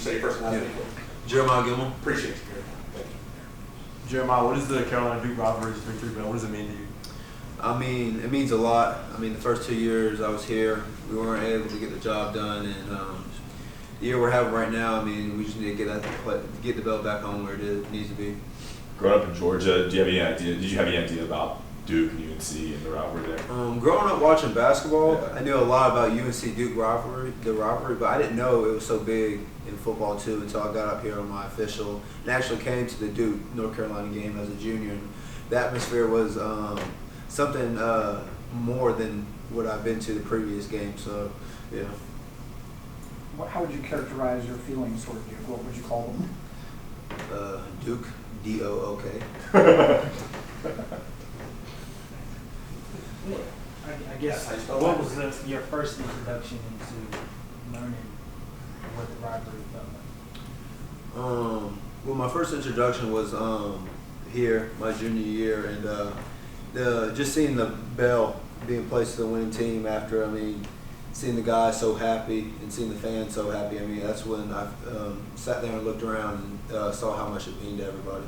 say your first and last name. Jeremiah Gemmel. Appreciate you, Gary. Thank you. Jeremiah, what is the Carolina-Duke rivalry victory bell? What does it mean to you? I mean, it means a lot. I mean, the first 2 years I was here, we weren't able to get the job done, and the year we're having right now, I mean, we just need to get the belt back home where it needs to be. Growing up in Georgia, do you have any idea? Did you have any idea about Duke and UNC and the rivalry there? Growing up watching basketball, Yeah. I knew a lot about UNC-Duke rivalry, but I didn't know it was so big in football too until I got up here on my official and actually came to the Duke North Carolina game as a junior. And the atmosphere was something more than what I've been to the previous game. So, yeah. How would you characterize your feelings toward Duke? What would you call them? Duke, D-O-O-K. I guess, what was your first introduction into learning what the rivalry felt like? Well, my first introduction was here, my junior year, and just seeing the bell being placed to the winning team after, I mean, seeing the guys so happy and seeing the fans so happy. I mean, that's when I sat there and looked around and saw how much it meant to everybody.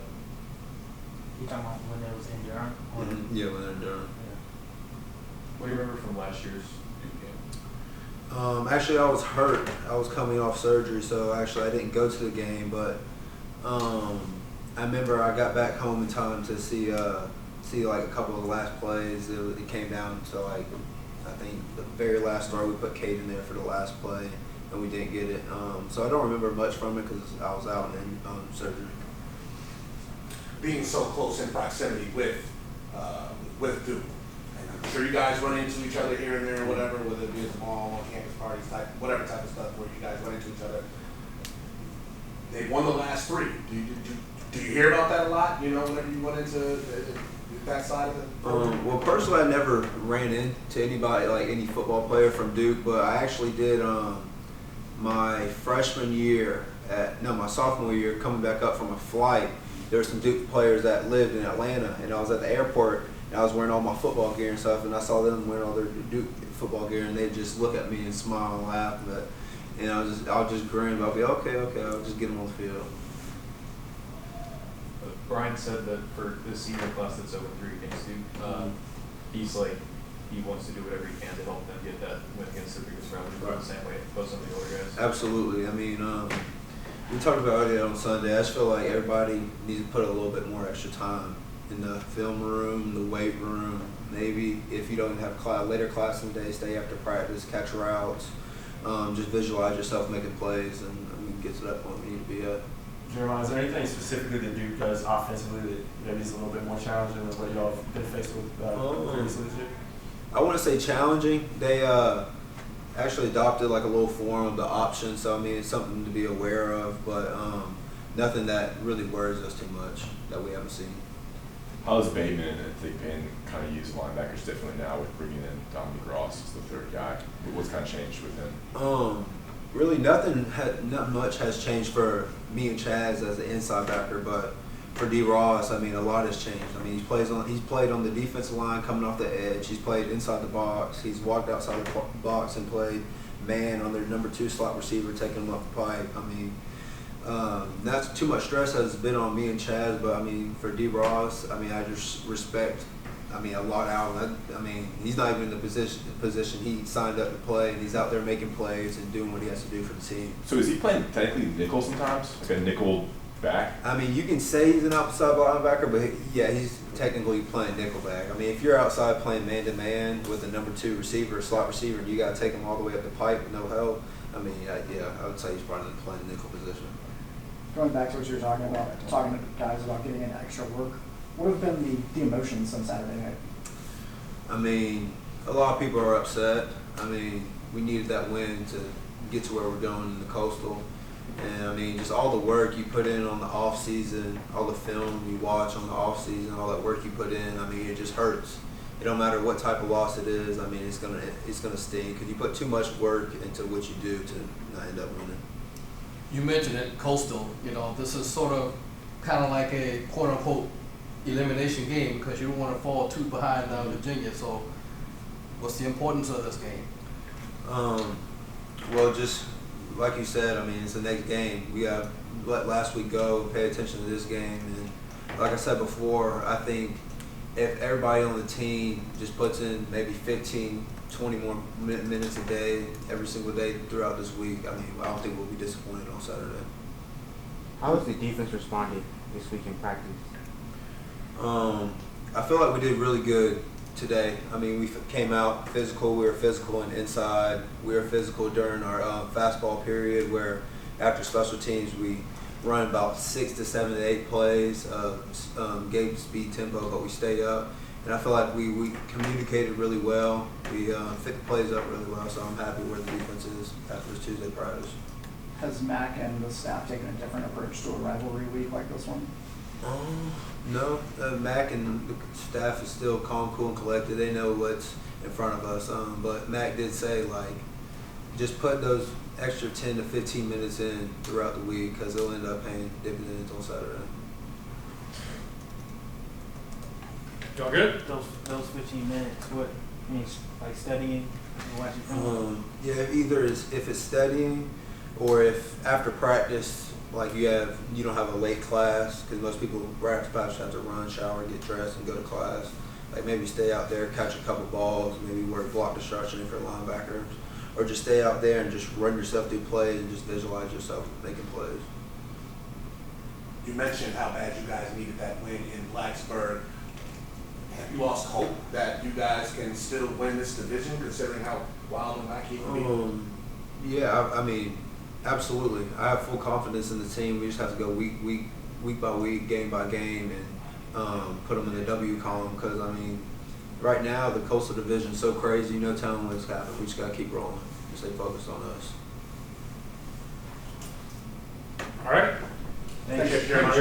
You talking about when it was in Durham? Mm-hmm. Yeah, when they're in Durham. What do you remember from last year's Duke game? Actually, I was hurt. I was coming off surgery, so actually I didn't go to the game. But I remember I got back home in time to see like a couple of the last plays. It came down to like I think the very last throw we put Cade in there for the last play, and we didn't get it. So I don't remember much from it because I was out in surgery. Being so close in proximity with Duke. I'm sure you guys run into each other here and there, whatever, whether it be at the mall, campus parties, whatever type of stuff, where you guys run into each other. They won the last three. Do you hear about that a lot? You know, whenever you went into that side of it. Well, personally, I never ran into anybody like any football player from Duke, but I actually did my freshman year my sophomore year, coming back up from a flight. There were some Duke players that lived in Atlanta, and I was at the airport. And I was wearing all my football gear and stuff, and I saw them wearing all their Duke football gear, and they'd just look at me and smile and laugh. And I'll just grin. I'll be okay. I'll just get them on the field. Brian said that for the senior class that's over 3 against Duke, he's like he wants to do whatever he can to help them get that win against their biggest rival. Right. The same way it goes some of the older guys. Absolutely. I mean, we talked about it on Sunday. I just feel like everybody needs to put a little bit more extra time in the film room, the weight room. Maybe if you don't have later class in the day, stay after practice, catch routes, just visualize yourself making plays, and get to that point we need to be at. Jeremiah, is there anything specifically that Duke does offensively that maybe is a little bit more challenging than what y'all have been faced with previously this year? I want to say challenging. They actually adopted like a little form of the option, so I mean it's something to be aware of, but nothing that really worries us too much that we haven't seen. How has Bateman and Thick Pin kind of used linebackers differently now with bringing in Dominic Ross as the third guy? What's kind of changed with him? Really not much has changed for me and Chaz as an inside backer, but for D. Ross, I mean, a lot has changed. I mean, he's played on the defensive line coming off the edge. He's played inside the box. He's walked outside the box and played man on their number 2 slot receiver, taking him off the pipe. I mean, not too much stress has been on me and Chaz, but I mean, for D. Ross, I mean, I just respect, a lot out. I mean, he's not even in the position he signed up to play, and he's out there making plays and doing what he has to do for the team. So is he playing technically nickel sometimes, like a nickel back? I mean, you can say he's an outside linebacker, but yeah, he's technically playing nickel back. I mean, if you're outside playing man-to-man with a number 2 receiver, slot receiver, and you got to take him all the way up the pipe with no help, I mean, I would say he's probably playing nickel position. Going back to what you were talking about, talking to guys about getting in extra work, what have been the emotions on Saturday night? I mean, a lot of people are upset. I mean, we needed that win to get to where we're going in the Coastal. And I mean, just all the work you put in on the off season, all the film you watch on the off season, all that work you put in. I mean, it just hurts. It don't matter what type of loss it is. I mean, it's gonna sting because you put too much work into what you do to not end up winning. You mentioned it, Coastal. This is sort of kind of like a quote unquote elimination game because you don't want to fall too behind down Virginia. So, what's the importance of this game? Well, just like you said, I mean, it's the next game. We got let last week go, pay attention to this game, and like I said before, I think if everybody on the team just puts in maybe 15, 20 more minutes a day, every single day throughout this week, I mean, I don't think we'll be disappointed on Saturday. How has the defense responded this week in practice? I feel like we did really good today. I mean, we came out physical. We were physical and inside. We were physical during our fastball period, where after special teams we run about 6 to 7 to 8 plays, gave speed tempo, but we stayed up. And I feel like we communicated really well. We fit the plays up really well, so I'm happy where the defense is after this Tuesday practice. Has Mac and the staff taken a different approach to a rivalry week like this one? No, Mac and the staff is still calm, cool, and collected. They know what's in front of us. But Mac did say, like, just put those extra 10 to 15 minutes in throughout the week because they'll end up paying dividends on Saturday. Y'all good? Those 15 minutes, what, means like studying and watching film? Yeah, either if it's studying or if after practice, like you don't have a late class because most people right after practice have to run, shower, get dressed, and go to class. Like maybe stay out there, catch a couple balls, maybe work block destruction for linebackers, or just stay out there and just run yourself through plays and just visualize yourself making plays. You mentioned how bad you guys needed that win in Blacksburg. Have you lost hope that you guys can still win this division, considering how wild and wacky it can be? Yeah, I mean, absolutely. I have full confidence in the team. We just have to go week by week, game by game, and put them in the W column. Because I mean, right now the Coastal Division is so crazy. No telling what's happening. We just gotta keep rolling and stay focused on us. All right. Thank you. Thank you.